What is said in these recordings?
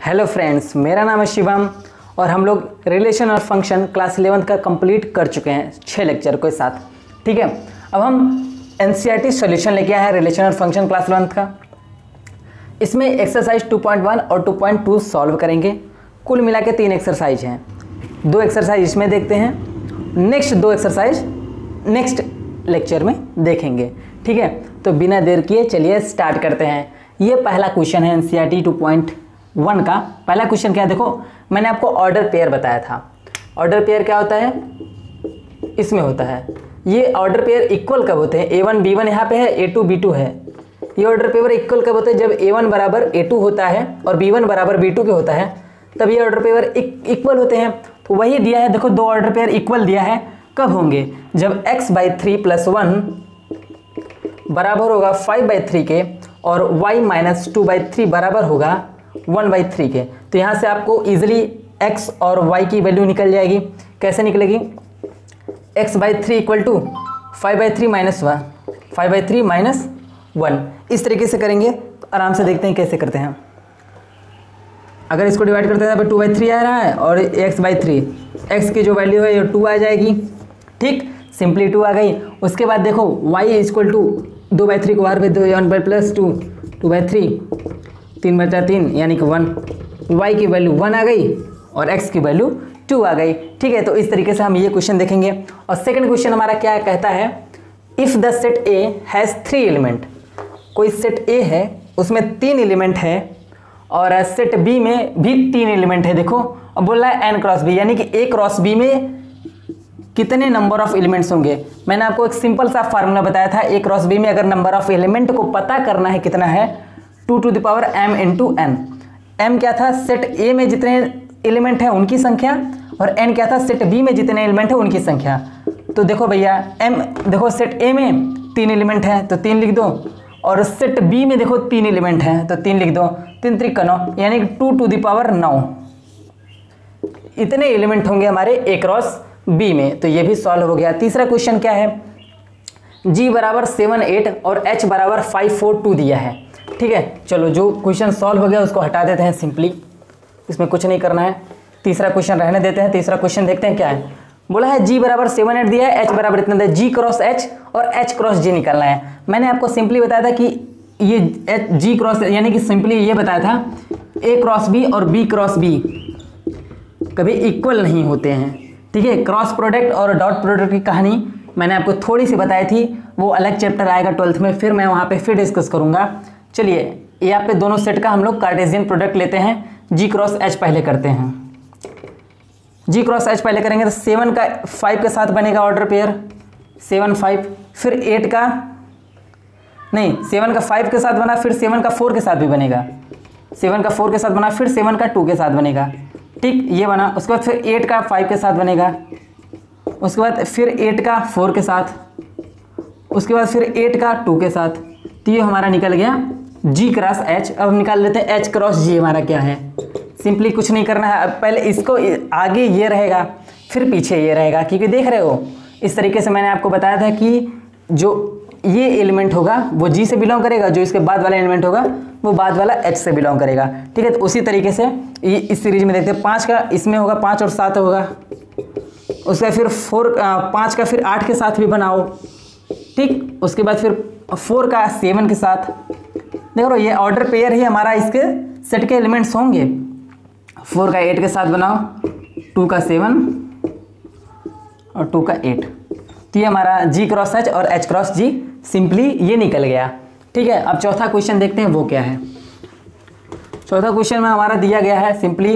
Hello friends, मेरा नाम है शिवम और हम लोग रिलेशन और फंक्शन क्लास 11 का कंप्लीट कर चुके हैं 6 लेक्चर के साथ। ठीक है, अब हम एनसीईआरटी सॉल्यूशन लेके आए हैं रिलेशन और फंक्शन क्लास 11 का। इसमें एक्सरसाइज 2.1 और 2.2 सॉल्व करेंगे। कुल मिला के 3 एक्सरसाइज हैं। 2 एक्सरसाइज इसमें देखते हैं, नेक्स्ट 2 एक्सरसाइज नेक्स्ट लेक्चर में देखेंगे। ठीक है, तो बिना देर किए चलिए स्टार्ट करते हैं। ये पहला क्वेश्चन है एनसीईआरटी 2.1 का। पहला क्वेश्चन क्या है, देखो मैंने आपको ऑर्डर पेयर बताया था। ऑर्डर पेयर क्या होता है, इसमें होता है। ये ऑर्डर पेयर इक्वल कब होते हैं, A1 B1 यहाँ पे है, A2 B2 है। ये ऑर्डर पेयर इक्वल कब होते हैं, जब A1 बराबर A2 होता है और B1 बराबर B2 के होता है, तब ये ऑर्डर पेयर इक्वल होते हैं। तो वही दिया है, देखो 2 ऑर्डर पेयर इक्वल दिया है, कब होंगे, जब x/3 + 1 बराबर होगा 5/3 के और y - 2/3 बराबर होगा 1/3 के। तो यहाँ से आपको इजीली x और y की वैल्यू निकल जाएगी। कैसे निकलेगी, x/3 = 5/3 - 1, 5/3 - 1। इस तरीके से करेंगे तो आराम से देखते हैं कैसे करते हैं। अगर इसको डिवाइड करते हैं तो 2/3 आ रहा है और x/3, x की जो वैल्यू है ये 2 आ जाएगी। ठीक, सिंपली 2 आ गई। उसके बाद देखो y = 2/3 को बाहर भेज दो, 1 + 2 2/3, 3/3 यानी कि 1। y की वैल्यू 1 आ गई और x की वैल्यू 2 आ गई। ठीक है, तो इस तरीके से हम ये क्वेश्चन देखेंगे। और सेकंड क्वेश्चन हमारा क्या कहता है, if the set A has 3 element. कोई सेट A है, उसमें 3 एलिमेंट है और सेट B में भी 3 एलिमेंट है। देखो अब बोल रहा है n क्रॉस B, यानी कि A क्रॉस B में कितने नंबर ऑफ एलिमेंट्स होंगे। मैंने आपको एक सिंपल सा फार्मूला बताया था, A क्रॉस B में अगर नंबर ऑफ एलिमेंट को पता करना है कितना है, 2m × n। m क्या था, सेट A में जितने एलिमेंट हैं उनकी संख्या, और n क्या था, सेट B में जितने एलिमेंट हैं उनकी संख्या। तो देखो भैया m, देखो सेट A में 3 एलिमेंट हैं तो 3 लिख दो, और सेट B में देखो 3 एलिमेंट हैं तो 3 लिख दो, 3 × 3 = 9, यानी कि 2⁹ इतने एलिमेंट होंगे हमारे A क्रॉस B में। तो ये भी सॉल्व हो गया। तीसरा क्वेश्चन क्या है, G = 7 8 और H = 5 4 2 दिया है। ठीक है, चलो जो क्वेश्चन सॉल्व हो गया उसको हटा देते हैं सिंपली, इसमें कुछ नहीं करना है। तीसरा क्वेश्चन रहने देते हैं। तीसरा क्वेश्चन देखते हैं क्या है। बोला है G = 7 8 दिया है, H बराबर इतना दिया, G क्रॉस H और H क्रॉस G निकालना है। मैंने आपको सिंपली बताया था कि ये G क्रॉस, यानी कि सिंपली ये बताया था A क्रॉस B और B क्रॉस B कभी इक्वल नहीं होते हैं। ठीक है, क्रॉस प्रोडक्ट और डॉट प्रोडक्ट की कहानी मैंने आपको थोड़ी सी बताई थी, वो अलग चैप्टर आएगा 12th में, फिर मैं वहाँ पे फिर डिस्कस करूँगा। चलिए यहाँ पे दोनों सेट का हम लोग कार्टेशियन प्रोडक्ट लेते हैं। G क्रॉस H पहले करते हैं। G क्रॉस H पहले करेंगे तो 7 का 5 के साथ बनेगा ऑर्डर पेयर, 7 5, फिर 8 का नहीं, 7 का 5 के साथ बना, फिर 7 का 4 के साथ भी बनेगा, 7 का 4 के साथ बना, फिर 7 का 2 के साथ बनेगा। ठीक, ये बना। उसके बाद फिर 8 का 5 के साथ बनेगा, उसके बाद फिर 8 का 4 के साथ, उसके बाद फिर 8 का 2 के साथ। तो ये हमारा निकल गया G क्रॉस H। अब निकाल लेते हैं H क्रॉस G हमारा क्या है। सिंपली कुछ नहीं करना है, अब पहले इसको आगे ये रहेगा फिर पीछे ये रहेगा, क्योंकि देख रहे हो इस तरीके से मैंने आपको बताया था कि जो ये एलिमेंट होगा वो G से बिलोंग करेगा, जो इसके बाद वाला एलिमेंट होगा वो बाद वाला H से बिलोंग करेगा। ठीक है, तो उसी तरीके से ये इस सीरीज में देखते हैं। 5 का इसमें होगा, 5 और 7 होगा, उसका फिर 5 का फिर 8 के साथ भी बनाओ। ठीक, उसके बाद फिर 4 का 7 के साथ। देखो ये ऑर्डर पेयर ही हमारा इसके सेट के एलिमेंट्स होंगे। 4 का 8 के साथ बनाओ, 2 का 7 और 2 का 8। तो ये हमारा G क्रॉस H और H क्रॉस G सिंपली ये निकल गया। ठीक है, अब चौथा क्वेश्चन देखते हैं वो क्या है। चौथा क्वेश्चन में हमारा दिया गया है सिंपली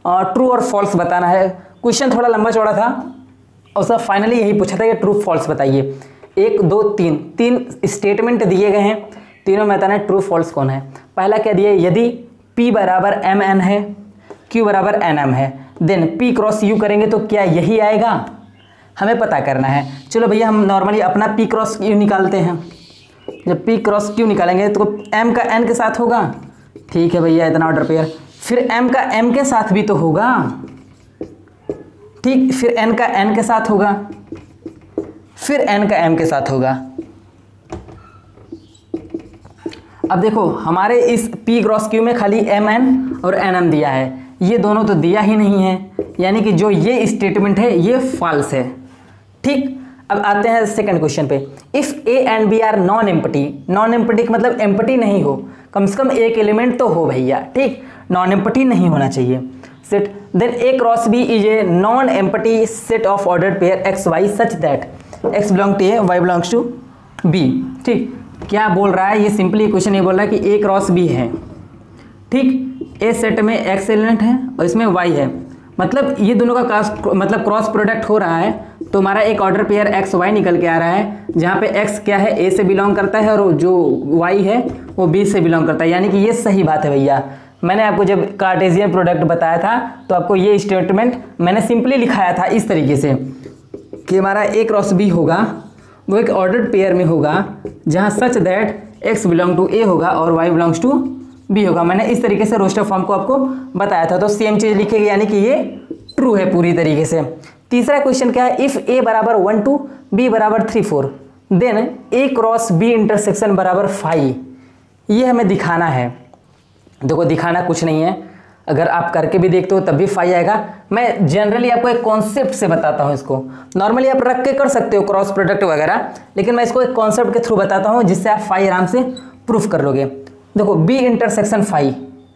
ट्रू और फॉल्स बताना है। क्वेश्चन थोड़ा लंबा चौड़ा था और सब फाइनली यही पूछा था कि ट्रू फॉल्स बताइए। 1 2 3 स्टेटमेंट दिए गए हैं, तीनों में बताना है ट्रू फॉल्स कौन है। पहला क्या दिया, यदि P = mn है, Q = nm है, देन P क्रॉस U करेंगे तो क्या यही आएगा, हमें पता करना है। चलो भैया हम नॉर्मली अपना P क्रॉस Q निकालते हैं। जब P क्रॉस Q निकालेंगे तो M का N के साथ होगा। ठीक है भैया, इतना ऑर्डर पेयर, फिर M का M के साथ भी तो होगा। ठीक, फिर N का N के साथ होगा, फिर N का M के साथ होगा। अब देखो हमारे इस P क्रॉस Q में खाली MN और NM दिया है, ये दोनों तो दिया ही नहीं है, यानी कि जो ये स्टेटमेंट है ये फॉल्स है। ठीक, अब आते हैं सेकंड क्वेश्चन पे। If A and B are non empty, non empty मतलब एम्प्टी नहीं हो, कम से कम एक एलिमेंट तो हो भैया, ठीक, नॉन एम्प्टी नहीं होना चाहिए set, then A cross B is a non empty set of ordered pair x y such that x belong to A, y belongs to B। ठीक, क्या बोल रहा है ये, सिंपली क्वेश्चन ये बोल रहा है कि A क्रॉस B है, ठीक, A सेट में x एलिमेंट है और इसमें y है, मतलब ये दोनों का क्रॉस प्रोडक्ट हो रहा है, तो हमारा एक ऑर्डर पेयर एक्स वाई निकल के आ रहा है, जहाँ पे x क्या है A से बिलोंग करता है और जो y है वो B से बिलोंग करता है, यानी कि ये सही बात है भैया। मैंने आपको जब कार्टेशियन प्रोडक्ट बताया था तो आपको ये स्टेटमेंट मैंने सिंपली लिखाया था इस तरीके से कि हमारा A क्रॉस B होगा वो एक ऑर्डर्ड पेयर में होगा जहाँ such that x belong to A होगा और y बिलोंग्स टू B होगा। मैंने इस तरीके से रोस्टर फॉर्म को आपको बताया था, तो सेम चीज़ लिखेगी, यानी कि ये ट्रू है पूरी तरीके से। तीसरा क्वेश्चन क्या है, इफ़ A बराबर 1 2 B बराबर 3 4 then A cross B intersection बराबर 5, ये हमें दिखाना है। देखो दिखाना कुछ नहीं है, अगर आप करके भी देखते हो तब भी 5 आएगा। मैं जनरली आपको एक कॉन्सेप्ट से बताता हूँ, इसको नॉर्मली आप रख के कर सकते हो क्रॉस प्रोडक्ट वगैरह, लेकिन मैं इसको एक कॉन्सेप्ट के थ्रू बताता हूँ जिससे आप 5 आराम से प्रूफ कर लोगे। देखो B इंटरसेक्शन 5,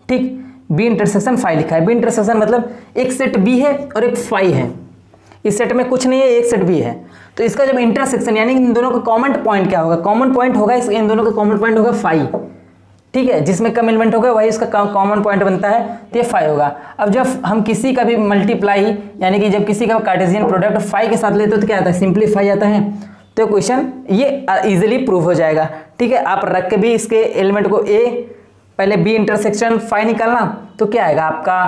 ठीक, B इंटरसेक्शन 5 लिखा है, B इंटरसेक्शन मतलब एक सेट B है और एक 5 है, इस सेट में कुछ नहीं है, एक सेट B है, तो इसका जब इंटरसेक्शन यानी इन दोनों का कॉमन पॉइंट क्या होगा, कॉमन पॉइंट होगा इन दोनों का कॉमन पॉइंट होगा 5, ठीक है, जिसमें कम एलिमेंट होगा वही इसका कॉमन पॉइंट बनता है, तो ये 5 होगा। अब जब हम किसी का भी मल्टीप्लाई यानी कि जब किसी का कार्टेशियन प्रोडक्ट 5 के साथ लेते हो तो क्या आता है, सिंपली 5 आता है, तो क्वेश्चन ये इजीली प्रूव हो जाएगा। ठीक है, आप रख के भी इसके एलिमेंट को A पहले B इंटरसेक्शन 5 निकालना, तो क्या आएगा आपका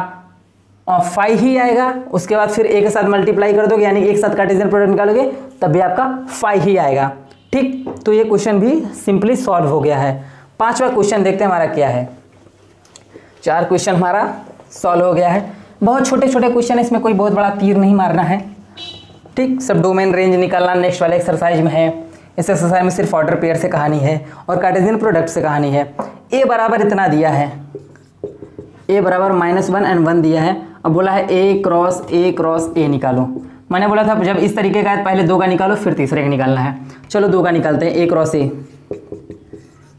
5 ही आएगा, उसके बाद फिर A के साथ मल्टीप्लाई कर दोगे यानी एक साथ कार्टेशियन प्रोडक्ट निकालोगे तब भी आपका 5 ही आएगा। ठीक, तो ये क्वेश्चन भी सिंपली सॉल्व हो गया है। पांचवा क्वेश्चन देखते हैं हमारा क्या है। 4 क्वेश्चन हमारा सॉल्व हो गया है, बहुत छोटे छोटे क्वेश्चन है, इसमें कोई बहुत बड़ा तीर नहीं मारना है। ठीक, सब डोमेन रेंज निकालना नेक्स्ट वाले एक्सरसाइज में है। इस एक्सरसाइज में सिर्फ ऑर्डर पेयर से कहानी है और कार्टेशियन प्रोडक्ट से कहानी है। A बराबर इतना दिया है, A बराबर -1 और 1 दिया है, अब बोला है A क्रॉस A निकालो। मैंने बोला था जब इस तरीके का है पहले 2 का निकालो फिर तीसरे का निकालना है, चलो 2 का निकालते हैं, A क्रॉस A।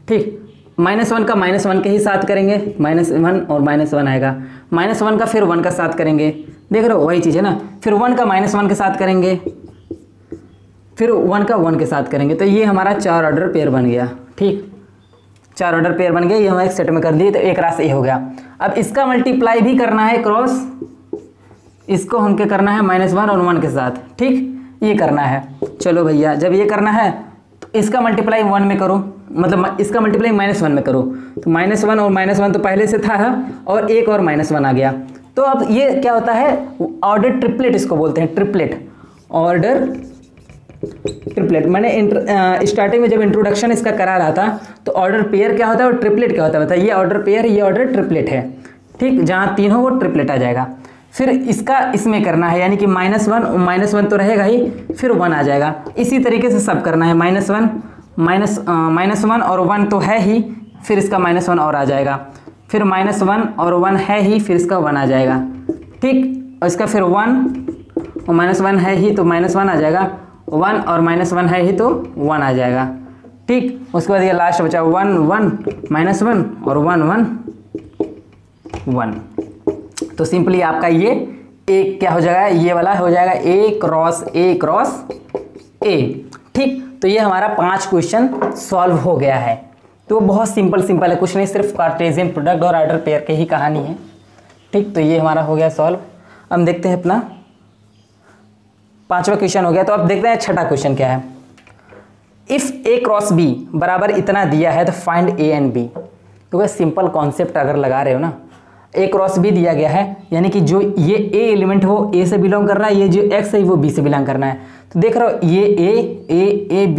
ठीक, -1 का -1 के ही साथ करेंगे, -1 और -1 आएगा, -1 का फिर 1 का साथ करेंगे, देख रहे हो वही चीज़ है ना, फिर 1 का -1 के साथ करेंगे, फिर 1 का 1 के साथ करेंगे, तो ये हमारा 4 ऑर्डर पेयर बन गया। ठीक, 4 ऑर्डर पेयर बन गया, ये हम एक सेट में कर दिए, तो एक रास A हो गया। अब इसका मल्टीप्लाई भी करना है क्रॉस, इसको हमको करना है -1 और 1 के साथ। ठीक, ये करना है, चलो भैया जब ये करना है तो इसका मल्टीप्लाई 1 में करो, मतलब इसका मल्टीप्लाई -1 में करो, तो -1 और -1 तो पहले से था और एक और -1 आ गया, तो अब ये क्या होता है, ऑर्डर ट्रिपलेट इसको बोलते हैं, ट्रिपलेट, ऑर्डर ट्रिपलेट। मैंने स्टार्टिंग में जब इंट्रोडक्शन इसका करा रहा था तो ऑर्डर पेयर क्या होता है और ट्रिपलेट क्या होता है, बताइए। ये ऑर्डर पेयर, ये ऑर्डर ट्रिपलेट है। ठीक, जहाँ 3 हो वो ट्रिपलेट आ जाएगा। फिर इसका इसमें करना है, यानी कि -1 तो रहेगा ही, फिर 1 आ जाएगा। इसी तरीके से सब करना है, -1 और 1 तो है ही, फिर इसका -1 और आ जाएगा, फिर -1 और 1 है ही, फिर इसका 1 आ जाएगा। ठीक, और इसका फिर 1 और -1 है ही तो -1 आ जाएगा, 1 और -1 है ही तो 1 आ जाएगा। ठीक, उसके बाद ये लास्ट बचा 1 1 -1 और 1 1 1, तो सिंपली आपका ये एक क्या हो जाएगा, ये वाला हो जाएगा A क्रॉस A। ठीक, तो ये हमारा 5 क्वेश्चन सॉल्व हो गया है। तो बहुत सिंपल है, कुछ नहीं, सिर्फ कार्टेशियन प्रोडक्ट और ऑर्डर पेयर की ही कहानी है। ठीक, तो ये हमारा हो गया सॉल्व। अब देखते हैं अपना 5वां क्वेश्चन हो गया, तो अब देखते हैं 6ठा क्वेश्चन क्या है। इफ़ A क्रॉस B बराबर इतना दिया है तो फाइंड A एंड B। तो वह सिंपल कॉन्सेप्ट अगर लगा रहे हो ना, A क्रॉस B दिया गया है, यानी कि जो ये A एलिमेंट है वो A से बिलोंग कर रहा है, ये जो X है वो B से बिलोंग करना है। तो देख रहे हो ये A B,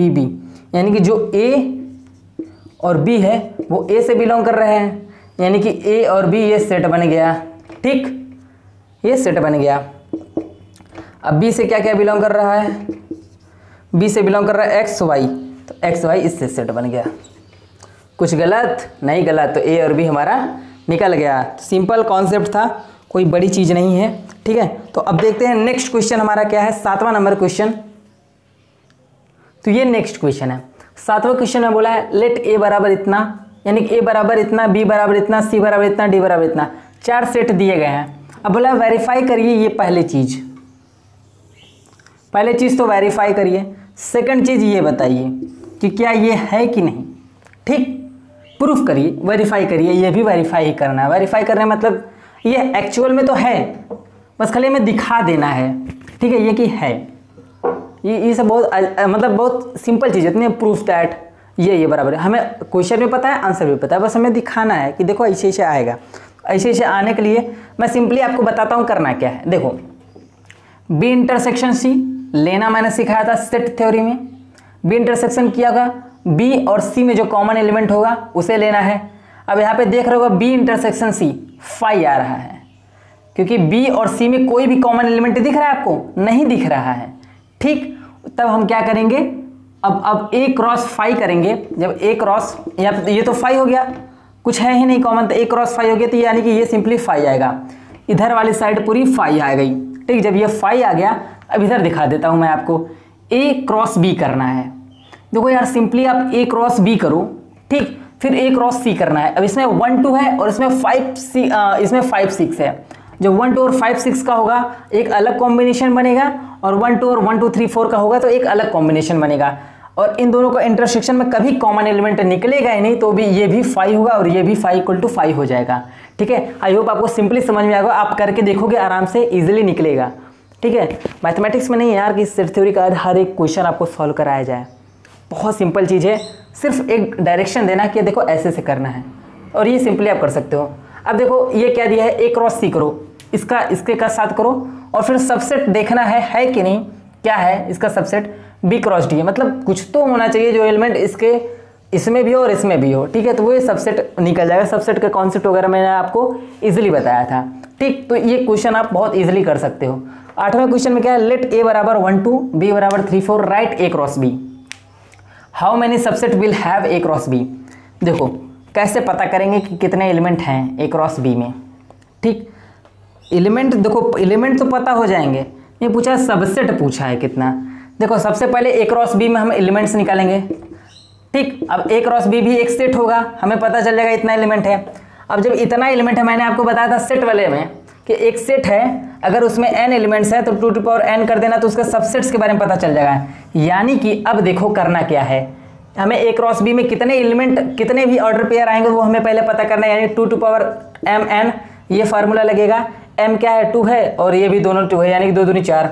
यानी कि जो A और B है वो A से बिलोंग कर रहे हैं, यानी कि A और B ये सेट बन गया। ठीक, ये सेट बन गया। अब B से क्या क्या बिलोंग कर रहा है, B से बिलोंग कर रहा है XY, तो XY इससे सेट बन गया। कुछ गलत नहीं, गलत, तो ए और बी हमारा निकल गया। सिंपल कॉन्सेप्ट था, कोई बड़ी चीज़ नहीं है, ठीक है। तो अब देखते हैं नेक्स्ट क्वेश्चन हमारा क्या है, 7वां नंबर क्वेश्चन। तो ये नेक्स्ट क्वेश्चन है। 7वां क्वेश्चन में बोला है लेट ए बराबर इतना, यानी कि ए बराबर इतना, बी बराबर इतना, सी बराबर इतना, डी बराबर इतना, 4 सेट दिए गए हैं। अब बोला वेरीफाई करिए ये पहली चीज़ तो वेरीफाई करिए। सेकंड चीज़ ये बताइए कि क्या ये है कि नहीं, ठीक, प्रूफ करिए, वेरीफाई करिए, ये भी वेरीफाई ही करना है। वेरीफाई करने मतलब ये एक्चुअल में तो है, बस खाली हमें दिखा देना है, ठीक है, ये कि है। ये सब बहुत मतलब बहुत सिंपल चीज़ है, इतनी प्रूफ दैट ये बराबर है। हमें क्वेश्चन भी पता है, आंसर भी पता है, बस हमें दिखाना है कि देखो ऐसे ऐसे आएगा। ऐसे ऐसे आने के लिए मैं सिंपली आपको बताता हूँ करना क्या है। देखो बी इंटरसेक्शन सी लेना मैंने सिखाया था सेट थ्योरी में। बी इंटरसेक्शन किया होगा, बी और सी में जो कॉमन एलिमेंट होगा उसे लेना है। अब यहाँ पे देख रहे होगा बी इंटरसेक्शन सी फाई आ रहा है, क्योंकि बी और सी में कोई भी कॉमन एलिमेंट दिख रहा है आपको, नहीं दिख रहा है, ठीक। तब हम क्या करेंगे, अब ए क्रॉस फाई करेंगे। जब ए क्रॉस, ये तो फाई हो गया, कुछ है ही नहीं कॉमन, तो ए क्रॉस फाई हो गया, तो यानी कि ये सिंपली फाई आएगा, इधर वाली साइड पूरी फाई आ गई, ठीक। जब ये फाई आ गया, अब इधर दिखा देता हूं मैं आपको, ए क्रॉस बी करना है। देखो यार सिंपली आप ए क्रॉस बी करो, ठीक, फिर ए क्रॉस सी करना है। अब इसमें 1 2 है और इसमें 5 6 है। जो 1 2 और 5 6 का होगा एक अलग कॉम्बिनेशन बनेगा, और 1 2 और 1 2 3 4 का होगा तो एक अलग कॉम्बिनेशन बनेगा। और इन दोनों का इंटरसेक्शन में कभी कॉमन एलिमेंट निकलेगा ही नहीं, तो भी ये भी 5 होगा और ये भी 5 = 5 हो जाएगा, ठीक है। आई होप आपको सिंपली समझ में आएगा, आप करके देखोगे आराम से इजीली निकलेगा, ठीक है। मैथमेटिक्स में नहीं है यार कि सेट थ्योरी का हर एक क्वेश्चन आपको सॉल्व कराया जाए, बहुत सिंपल चीज़ है, सिर्फ एक डायरेक्शन देना कि देखो ऐसे से करना है, और ये सिंपली आप कर सकते हो। अब देखो ये क्या दिया है, ए क्रॉस सी करो, इसके का साथ करो, और फिर सबसेट देखना है कि नहीं, क्या है इसका सबसेट, बी क्रॉस डी है, मतलब कुछ तो होना चाहिए जो एलिमेंट इसमें भी हो और इसमें भी हो, ठीक है। तो वो सबसेट निकल जाएगा। सबसेट का कॉन्सेप्ट वगैरह मैंने आपको इजीली बताया था, ठीक। तो ये क्वेश्चन आप बहुत इजीली कर सकते हो। 8वें क्वेश्चन में क्या है, लेट ए बराबर 1 2, बी बराबर 3 4, right A cross B, how many subset will have A cross B. देखो कैसे पता करेंगे कि कितने एलिमेंट हैं ए क्रॉस बी में, ठीक। एलिमेंट देखो, एलिमेंट तो पता हो जाएंगे, ये पूछा सबसेट पूछा है कितना। देखो सबसे पहले ए क्रॉस बी में हम एलिमेंट्स निकालेंगे, ठीक। अब ए क्रॉस बी भी एक सेट होगा, हमें पता चल जाएगा इतना एलिमेंट है। अब जब इतना एलिमेंट है, मैंने आपको बताया था सेट वाले में कि एक सेट है, अगर उसमें n एलिमेंट्स है तो 2n कर देना, तो उसका सबसेट्स के बारे में पता चल जाएगा। यानी कि अब देखो करना क्या है, हमें ए क्रॉस बी में कितने एलिमेंट, कितने भी ऑर्डर पेयर आएंगे वो हमें पहले पता करना है, यानी 2m n ये फार्मूला लगेगा। m क्या है, 2 है, और ये भी दोनों 2 है, यानी कि 2 दूनी 4,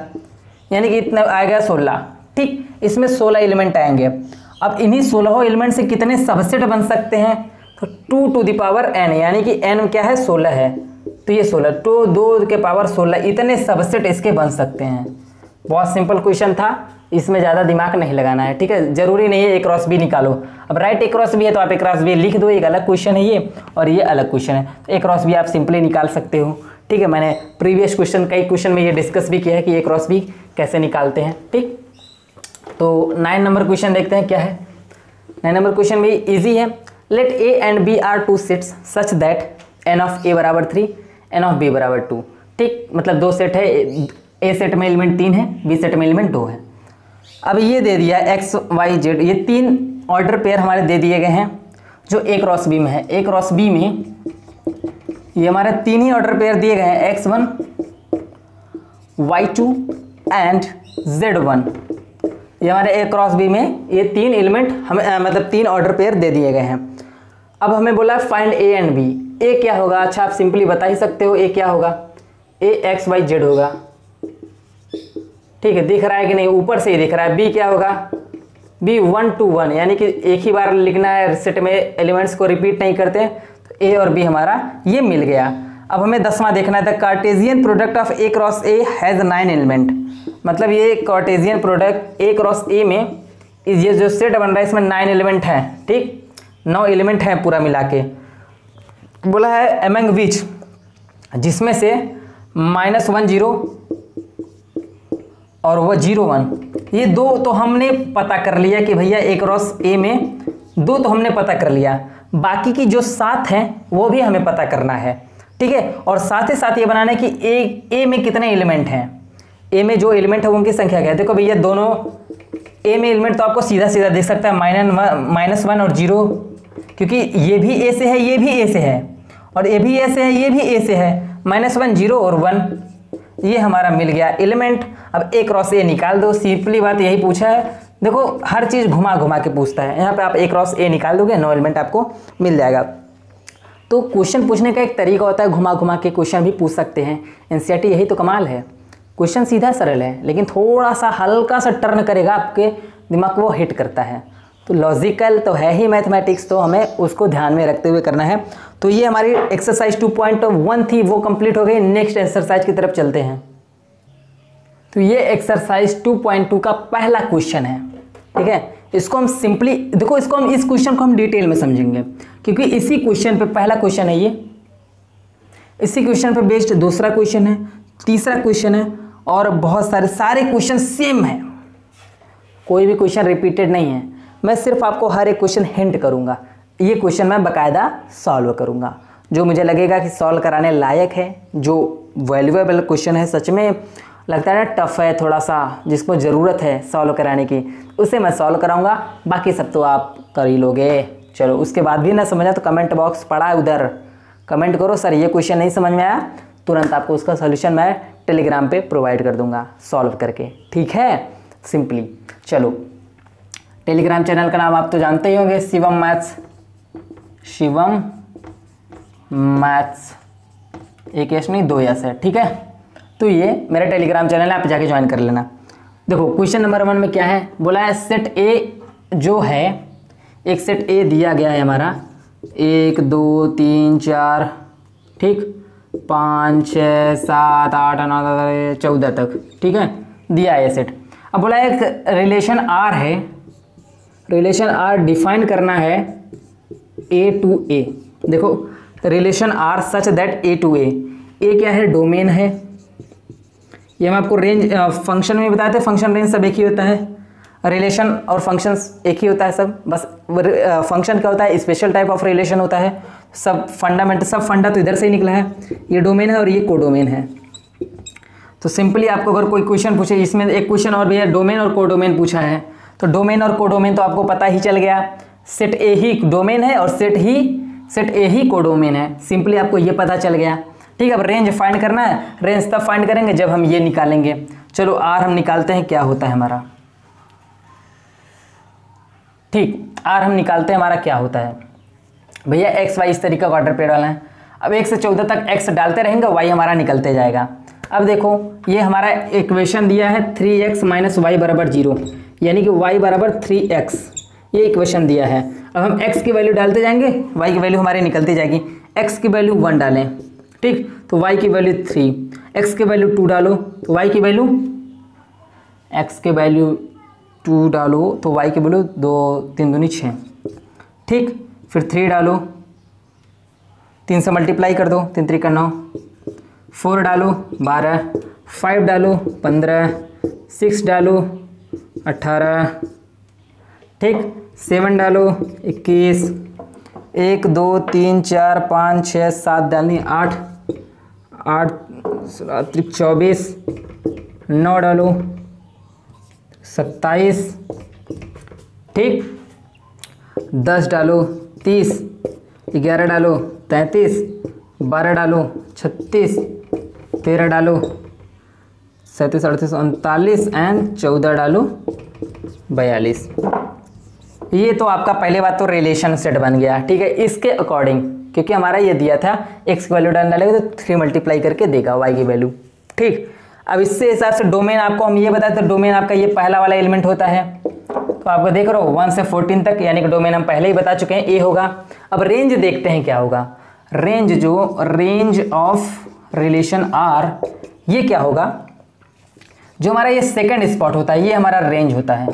यानी कि इतना आएगा 16, ठीक। इसमें 16 एलिमेंट आएंगे। अब इन्हीं 16 एलिमेंट से कितने सबसेट बन सकते हैं, तो 2n, यानी कि n क्या है 16 है, तो ये 16, 2 के पावर 16, इतने सबसेट इसके बन सकते हैं। बहुत सिंपल क्वेश्चन था, इसमें ज़्यादा दिमाग नहीं लगाना है, ठीक है। जरूरी नहीं है ए क्रॉस बी निकालो। अब राइट ए क्रॉस बी है तो आप ए क्रॉस बी लिख दो, एक अलग क्वेश्चन है ये, और ये अलग क्वेश्चन है, तो ए क्रॉस बी आप सिंपली निकाल सकते हो, ठीक है। मैंने प्रीवियस क्वेश्चन, कई क्वेश्चन में ये डिस्कस भी किया है कि ए क्रॉस बी कैसे निकालते हैं, ठीक। तो 9 नंबर क्वेश्चन देखते हैं क्या है। 9 नंबर क्वेश्चन भी ईजी है। Let A and B are 2 sets such that n of A बराबर 3, n ऑफ बी बराबर 2, ठीक। मतलब 2 सेट है, ए सेट में एलिमेंट 3 है, बी सेट में एलिमेंट 2 है। अब ये दे दिया x y z, ये 3 ऑर्डर पेयर हमारे दे दिए गए हैं जो ए क्रॉस बी में है। ए क्रॉस बी में ये हमारे 3 ही ऑर्डर पेयर दिए गए हैं, x1 y2 एंड z1। ये हमारे ए क्रॉस बी में ये 3 एलिमेंट हमें मतलब 3 ऑर्डर पेयर दे दिए गए हैं। अब हमें बोला फाइंड ए एंड बी। ए क्या होगा, अच्छा आप सिंपली बता ही सकते हो, ए क्या होगा, ए x y z होगा, ठीक है। दिख रहा है कि नहीं, ऊपर से ही दिख रहा है। बी क्या होगा, बी 1 2 1, यानी कि एक ही बार लिखना है, सेट में एलिमेंट्स को रिपीट नहीं करते। तो ए और बी हमारा ये मिल गया। अब हमें 10वां देखना है, the Cartesian product of A cross A has 9 element. मतलब ये कार्टेशियन प्रोडक्ट ए क्रॉस ए में ये जो सेट बन रहा है इसमें 9 एलिमेंट हैं, ठीक, 9 एलिमेंट हैं पूरा मिला के। बोला है एमंग विच, जिसमें से -1 0 और वो 0 1, ये 2 तो हमने पता कर लिया कि भैया ए क्रॉस ए में 2 तो हमने पता कर लिया। बाकी की जो 7 हैं वो भी हमें पता करना है, ठीक है। और साथ ही साथ ये बनाना है कि ए में कितने एलिमेंट हैं, ए में जो एलिमेंट है उनकी संख्या क्या है। देखो भैया दोनों ए में एलिमेंट तो आपको सीधा सीधा देख सकता है -1 और 0, क्योंकि ये भी ए से है, ये भी ए से है, और ये भी ए से है, ये भी ए से है। -1 0 और 1 ये हमारा मिल गया एलिमेंट। अब ए क्रॉस ए निकाल दो, सिंपली बात यही पूछा है। देखो हर चीज़ घुमा घुमा के पूछता है, यहाँ पे आप ए क्रॉस ए निकाल दोगे 9 एलिमेंट आपको मिल जाएगा। तो क्वेश्चन पूछने का एक तरीका होता है, घुमा घुमा के क्वेश्चन भी पूछ सकते हैं। एनसीईआरटी यही तो कमाल है, क्वेश्चन सीधा सरल है लेकिन थोड़ा सा हल्का सा टर्न करेगा, आपके दिमाग को वो हिट करता है। तो लॉजिकल तो है ही मैथमेटिक्स, तो हमें उसको ध्यान में रखते हुए करना है। तो ये हमारी एक्सरसाइज 2.1 थी, वो कंप्लीट हो गई। नेक्स्ट एक्सरसाइज की तरफ चलते हैं। तो ये एक्सरसाइज 2.2 का पहला क्वेश्चन है, ठीक है। इसको हम सिंपली देखो, इसको हम इस क्वेश्चन को हम डिटेल में समझेंगे, क्योंकि इसी क्वेश्चन पे पहला क्वेश्चन है ये, इसी क्वेश्चन पे बेस्ड दूसरा क्वेश्चन है, तीसरा क्वेश्चन है, और बहुत सारे क्वेश्चन सेम है, कोई भी क्वेश्चन रिपीटेड नहीं है। मैं सिर्फ आपको हर एक क्वेश्चन हिंट करूंगा, ये क्वेश्चन मैं बाकायदा सॉल्व करूंगा। जो मुझे लगेगा कि सॉल्व कराने लायक है, जो वैल्यूएबल क्वेश्चन है, सच में लगता है ना टफ है थोड़ा सा, जिसको ज़रूरत है सॉल्व कराने की, उसे मैं सॉल्व कराऊंगा। बाकी सब तो आप कर ही लोगे। चलो उसके बाद भी ना समझा तो कमेंट बॉक्स पड़ा है उधर, कमेंट करो सर ये क्वेश्चन नहीं समझ में आया, तुरंत आपको उसका सोल्यूशन मैं टेलीग्राम पे प्रोवाइड कर दूंगा सॉल्व करके, ठीक है। सिंपली चलो, टेलीग्राम चैनल का नाम आप तो जानते ही होंगे, शिवम मैथ्स, एक यस नहीं 2 यस है, ठीक है। तो ये मेरा टेलीग्राम चैनल है, आप जाके ज्वाइन कर लेना। देखो क्वेश्चन नंबर 1 में क्या है, बोला है सेट ए जो है, एक सेट ए दिया गया है हमारा 1 2 3 4, ठीक, 5 6 7 8 9 14 तक, ठीक है, दिया है ये सेट। अब बोला एक रिलेशन आर है, रिलेशन आर डिफाइन करना है ए टू ए। देखो relation R such that A to A क्या है, डोमेन है। ये मैं आपको रेंज फंक्शन में बताते हैं, फंक्शन रेंज सब एक ही होता है, रिलेशन और फंक्शंस एक ही होता है सब, बस फंक्शन क्या होता है, स्पेशल टाइप ऑफ रिलेशन होता है। सब फंडा तो इधर से ही निकला है, ये डोमेन है और ये कोडोमेन है। तो सिंपली आपको अगर कोई क्वेश्चन पूछे, इसमें एक क्वेश्चन और भी है, डोमेन और कोडोमेन पूछा है, तो डोमेन और कोडोमेन तो आपको पता ही चल गया, सेट ए ही डोमेन है और सेट ए ही कोडोमेन है, सिंपली आपको ये पता चल गया, ठीक है। अब रेंज फाइंड करना है, रेंज तब फाइंड करेंगे जब हम ये निकालेंगे। चलो आर हम निकालते हैं, क्या होता है हमारा, ठीक, आर हम निकालते हैं, हमारा क्या होता है भैया, एक्स वाई इस तरीके का ऑर्डर पे डालना है। अब 1 से 14 तक एक्स डालते रहेंगे, वाई हमारा निकलते जाएगा। अब देखो ये हमारा इक्वेशन दिया है 3x - y = 0, यानी कि y = 3x, ये इक्वेशन दिया है। अब हम x की वैल्यू डालते जाएंगे, y की वैल्यू हमारी निकलती जाएगी। x की वैल्यू 1 डालें, ठीक, तो y की वैल्यू 3, x की वैल्यू 2 डालो तो y की वैल्यू, x की वैल्यू 2 डालो तो y की वैल्यू 2 3 दूनी 6, ठीक, फिर 3 डालो, 3 से मल्टीप्लाई कर दो, 3 3 9, 4 डालो 12, 5 डालो 15, 6 डालो 18, ठीक, 7 डालो 21, 1 2 3 4 5 6 7 डालनी 8 24, 9 डालो 27, ठीक, 10 डालो 30, 11 डालो 33, 12 डालो 36, 13 डालो 37 38 39 एंड 14 डालो 42। ये तो आपका पहले बात तो रिलेशन सेट बन गया, ठीक है। इसके अकॉर्डिंग, क्योंकि हमारा ये दिया था x की वैल्यू डालने लगे तो 3 मल्टीप्लाई करके देगा y की वैल्यू, ठीक। अब इससे हिसाब से डोमेन आपको हम ये बताते हैं, डोमेन आपका ये पहला वाला एलिमेंट होता है, तो आपको देख रहे हो 1 से 14 तक, यानी कि डोमेन हम पहले ही बता चुके हैं ए होगा। अब रेंज देखते हैं क्या होगा, रेंज ऑफ रिलेशन आर, ये क्या होगा, जो हमारा ये सेकंड स्पॉट होता है ये हमारा रेंज होता है,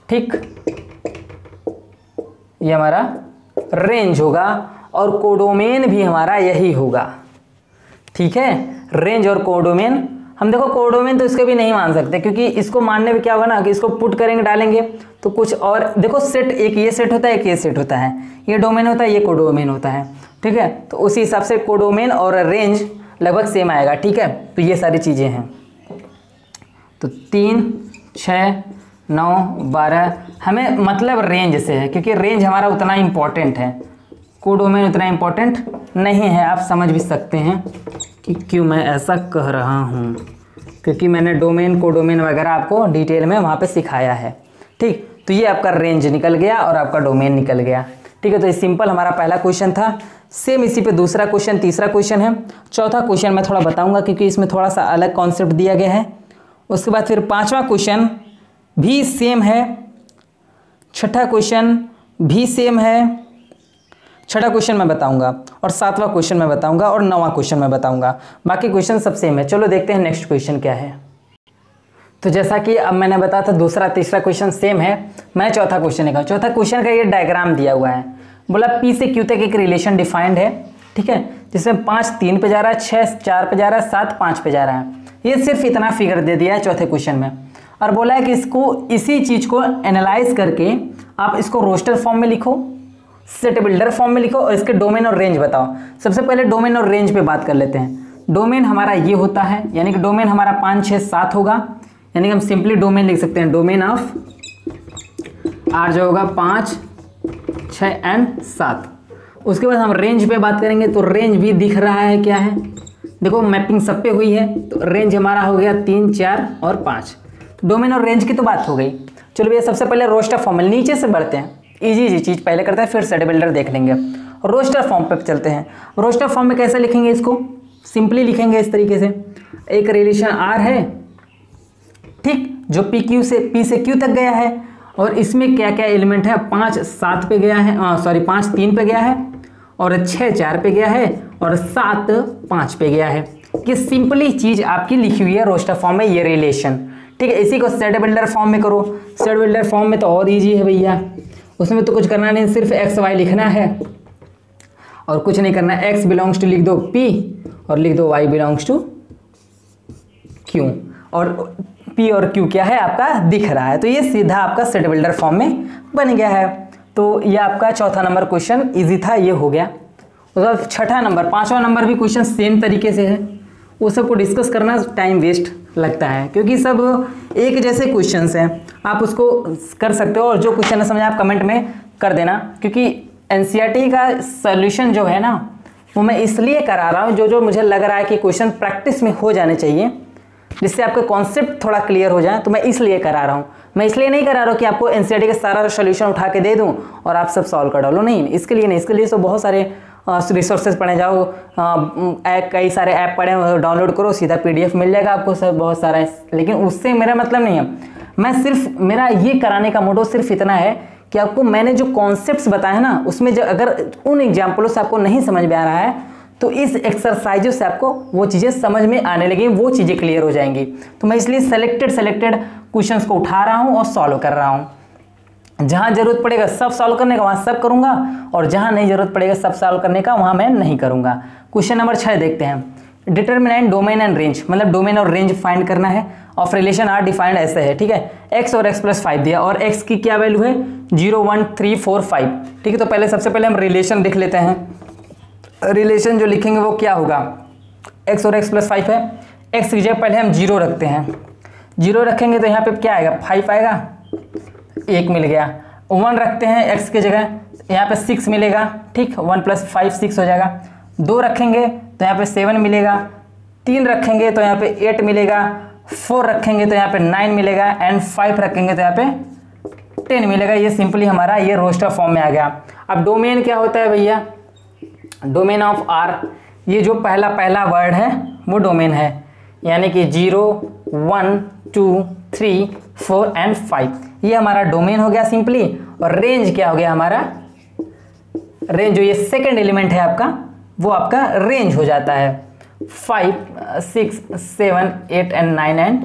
ठीक, ये हमारा रेंज होगा और कोडोमेन भी हमारा यही होगा, ठीक है। रेंज और कोडोमेन हम देखो कोडोमेन तो इसके भी नहीं मान सकते, क्योंकि इसको मानने में क्या होगा ना कि इसको पुट करेंगे डालेंगे तो कुछ और। देखो सेट, एक ये सेट होता है, एक ये सेट होता है, ये डोमेन होता है, ये कोडोमेन होता है, ठीक है। तो उसी हिसाब से कोडोमेन और रेंज लगभग सेम आएगा, ठीक है। तो ये सारी चीज़ें हैं। तो 3, 6, 9, 12 हमें मतलब रेंज से है, क्योंकि रेंज हमारा उतना इम्पॉर्टेंट है, कोडोमेन उतना इम्पॉर्टेंट नहीं है। आप समझ भी सकते हैं कि क्यों मैं ऐसा कह रहा हूँ, क्योंकि मैंने डोमेन कोडोमेन वगैरह आपको डिटेल में वहाँ पे सिखाया है, ठीक। तो ये आपका रेंज निकल गया और आपका डोमेन निकल गया, ठीक है। तो ये सिंपल हमारा पहला क्वेश्चन था। सेम इसी पे दूसरा क्वेश्चन, तीसरा क्वेश्चन है। चौथा क्वेश्चन मैं थोड़ा बताऊँगा, क्योंकि इसमें थोड़ा सा अलग कॉन्सेप्ट दिया गया है। उसके बाद फिर पाँचवा क्वेश्चन भी सेम है, छठा क्वेश्चन भी सेम है, छठा क्वेश्चन मैं बताऊंगा, और सातवां क्वेश्चन मैं बताऊंगा, और नौवां क्वेश्चन मैं बताऊंगा। बाकी क्वेश्चन सब सेम है। चलो देखते हैं नेक्स्ट क्वेश्चन क्या है। तो जैसा कि अब मैंने बताया था दूसरा तीसरा क्वेश्चन सेम है, मैं चौथा क्वेश्चन लिखा। चौथा क्वेश्चन का ये डायग्राम दिया हुआ है, बोला P से Q तक एक रिलेशन डिफाइंड है, ठीक है, जिसमें 5 3 पे जा रहा है, 6 4 पे जा रहा है, 7 5 पे जा रहा है। ये सिर्फ इतना फिगर दे दिया है चौथे क्वेश्चन में, और बोला है कि इसको इसी चीज़ को एनालाइज करके आप इसको रोस्टर फॉर्म में लिखो, सेट बिल्डर फॉर्म में लिखो, और इसके डोमेन और रेंज बताओ। सबसे पहले डोमेन और रेंज पे बात कर लेते हैं। डोमेन हमारा ये होता है, यानी कि डोमेन हमारा 5 6 7 होगा, यानी कि हम सिंपली डोमेन लिख सकते हैं, डोमेन ऑफ R जो होगा 5 6 एंड 7। उसके बाद हम रेंज पे बात करेंगे, तो रेंज भी दिख रहा है क्या है, देखो मैपिंग सब पे हुई है, तो रेंज हमारा हो गया 3 4 और 5। डोमेन और रेंज की तो बात हो गई। चलो भैया सबसे पहले रोस्टर फॉर्म में नीचे से बढ़ते हैं, इजी चीज़ पहले करते हैं, फिर सेट बिल्डर देख लेंगे। रोस्टर फॉर्म पे चलते हैं। रोस्टर फॉर्म में कैसे लिखेंगे इसको, सिंपली लिखेंगे इस तरीके से, एक रिलेशन R है, ठीक, जो P से Q तक गया है, और इसमें क्या क्या एलिमेंट है, 5 7 पे गया है, 5 3 पे गया है, और 6 4 पे गया है, और 7 5 पे गया है। ये सिंपली चीज़ आपकी लिखी हुई है रोस्टर फॉर्म में, ये रिलेशन, ठीक है। इसी को सेट बिल्डर फॉर्म में करो। सेट बिल्डर फॉर्म में तो और ईजी है भैया, उसमें तो कुछ करना नहीं, सिर्फ एक्स वाई लिखना है और कुछ नहीं करना है। एक्स बिलोंग्स टू लिख दो P और लिख दो वाई बिलोंग्स टू Q, और P और Q क्या है आपका दिख रहा है। तो ये सीधा आपका सेट बिल्डर फॉर्म में बन गया है। तो ये आपका चौथा नंबर क्वेश्चन इजी था, ये हो गया। उसके बाद छठा नंबर, पाँचवा नंबर भी क्वेश्चन सेम तरीके से है। वो सबको डिस्कस करना टाइम वेस्ट लगता है, क्योंकि सब एक जैसे क्वेश्चंस हैं, आप उसको कर सकते हो, और जो क्वेश्चन है समझ आप कमेंट में कर देना। क्योंकि एनसीईआरटी का सॉल्यूशन जो है ना, वो मैं इसलिए करा रहा हूँ, जो मुझे लग रहा है कि क्वेश्चन प्रैक्टिस में हो जाने चाहिए, जिससे आपके कॉन्सेप्ट थोड़ा क्लियर हो जाए, तो मैं इसलिए करा रहा हूँ। मैं इसलिए नहीं करा रहा हूँ कि आपको एनसीईआरटी का सारा सॉल्यूशन उठा के दे दूँ और आप सब सॉल्व कर डालो, नहीं, इसके लिए नहीं। इसके लिए तो बहुत सारे रिसोर्सेज पढ़े जाओ, कई सारे ऐप पढ़े, डाउनलोड करो, सीधा PDF मिल जाएगा आपको सब, बहुत सारा है। लेकिन उससे मेरा मतलब नहीं है, मैं सिर्फ, मेरा ये कराने का मोटो सिर्फ इतना है कि आपको मैंने जो कॉन्सेप्ट्स बताए ना, उसमें जो अगर उन एग्जाम्पलों से आपको नहीं समझ में आ रहा है, तो इस एक्सरसाइजों से आपको वो चीज़ें समझ में आने लगेंगी, वो चीज़ें क्लियर हो जाएंगी। तो मैं इसलिए सेलेक्टेड क्वेश्चंस को उठा रहा हूँ और सॉल्व कर रहा हूँ। जहाँ जरूरत पड़ेगा सब सॉल्व करने का वहाँ सब करूँगा, और जहाँ नहीं जरूरत पड़ेगा सब सॉल्व करने का वहाँ मैं नहीं करूँगा। क्वेश्चन नंबर 6 देखते हैं। डिटरमिनेंट डोमेन एंड रेंज, मतलब डोमेन और रेंज फाइंड करना है। ऑफ रिलेशन आर डिफाइंड ऐसे है, ठीक है। x और x + 5 दिया, और x की क्या वैल्यू है 0 1 3 4 5, ठीक है। तो पहले सबसे पहले हम रिलेशन लिख लेते हैं। रिलेशन जो लिखेंगे वो क्या होगा, x और x + 5 है। x की जगह पहले हम 0 रखते हैं, 0 रखेंगे तो यहाँ पे क्या आएगा 5 आएगा, 1 मिल गया। 1 रखते हैं x की जगह, यहाँ पे 6 मिलेगा, ठीक, 1 + 5 6 हो जाएगा। 2 रखेंगे तो यहाँ पे 7 मिलेगा, 3 रखेंगे तो यहाँ पे 8 मिलेगा, 4 रखेंगे तो यहाँ पे 9 मिलेगा, एंड 5 रखेंगे तो यहाँ पे 10 मिलेगा। ये सिंपली हमारा ये रोस्टर फॉर्म में आ गया। अब डोमेन क्या होता है भैया, डोमेन ऑफ R, ये जो पहला वर्ड है वो डोमेन है, यानी कि 0 1 2 3 4 एंड 5, ये हमारा डोमेन हो गया सिंपली। और रेंज क्या हो गया हमारा, रेंज जो ये सेकंड एलिमेंट है आपका, वो आपका रेंज हो जाता है। 5 6 7 8 एंड 9 एंड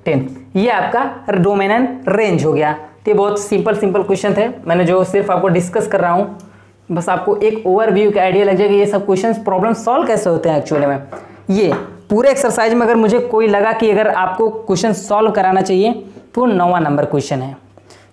10, ये आपका डोमेन एंड रेंज हो गया। तो ये बहुत सिंपल क्वेश्चन थे, मैंने जो सिर्फ आपको डिस्कस कर रहा हूँ, बस आपको एक ओवरव्यू का आइडिया लग जाएगा ये सब क्वेश्चन प्रॉब्लम सॉल्व कैसे होते हैं एक्चुअली में। ये पूरे एक्सरसाइज में अगर मुझे कोई लगा कि अगर आपको क्वेश्चन सॉल्व कराना चाहिए तो 9वां नंबर क्वेश्चन है,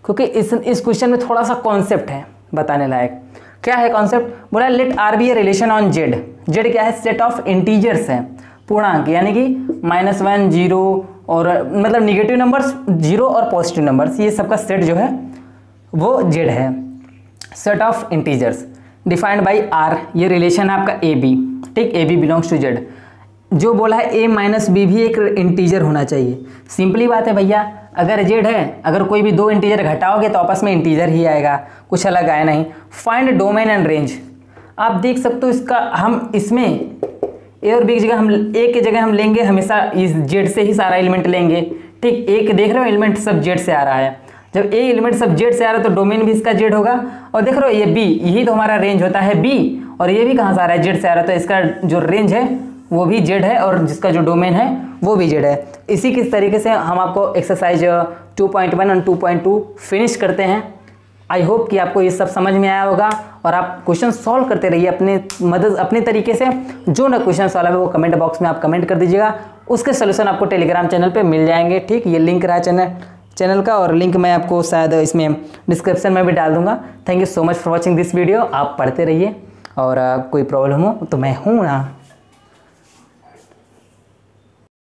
क्योंकि इस क्वेश्चन में थोड़ा सा कॉन्सेप्ट है बताने लायक। क्या है कॉन्सेप्ट? बोला let R be a relation on Z. Z क्या है? सेट ऑफ इंटीजर्स है, पूर्णांक, यानी कि -1 0 और मतलब निगेटिव नंबर्स 0 और पॉजिटिव नंबर्स, ये सबका सेट जो है वो जेड है, set of integers defined by R. ये रिलेशन है आपका ए बी, ठीक, A B belongs to Z. जो बोला है ए माइनस बी भी एक इंटीजर होना चाहिए। सिंपली बात है भैया, अगर जेड है, अगर कोई भी दो इंटीजर घटाओगे तो आपस में इंटीजर ही आएगा, कुछ अलग आया नहीं। फाइंड डोमेन एंड रेंज, आप देख सकते हो इसका, हम इसमें ए और बी की जगह, हम ए की जगह हम लेंगे हमेशा इस जेड से ही सारा एलिमेंट लेंगे, ठीक। ए के देख रहे हो एलिमेंट सब जेड से आ रहा है, जब ए एलिमेंट सब जेड से आ रहा है तो डोमेन भी इसका जेड होगा। और देख रहे हो ये बी, यही तो हमारा रेंज होता है बी, और ये भी कहाँ से आ रहा है? जेड से आ रहा है, तो इसका जो रेंज है वो भी जेड है और जिसका जो डोमेन है वो भी जेड है। इसी किस तरीके से हम आपको एक्सरसाइज 2.1 और 2.2 फिनिश करते हैं। आई होप कि आपको ये सब समझ में आया होगा और आप क्वेश्चन सॉल्व करते रहिए अपने तरीके से। जो ना क्वेश्चन सॉल्व है वो कमेंट बॉक्स में आप कमेंट कर दीजिएगा, उसके सोल्यूशन आपको टेलीग्राम चैनल पे मिल जाएंगे, ठीक। ये लिंक रहा चैनल का, और लिंक मैं आपको शायद इसमें डिस्क्रिप्शन में भी डाल दूंगा। Thank you so much for watching this video. आप पढ़ते रहिए और कोई प्रॉब्लम हो तो मैं हूँ ना।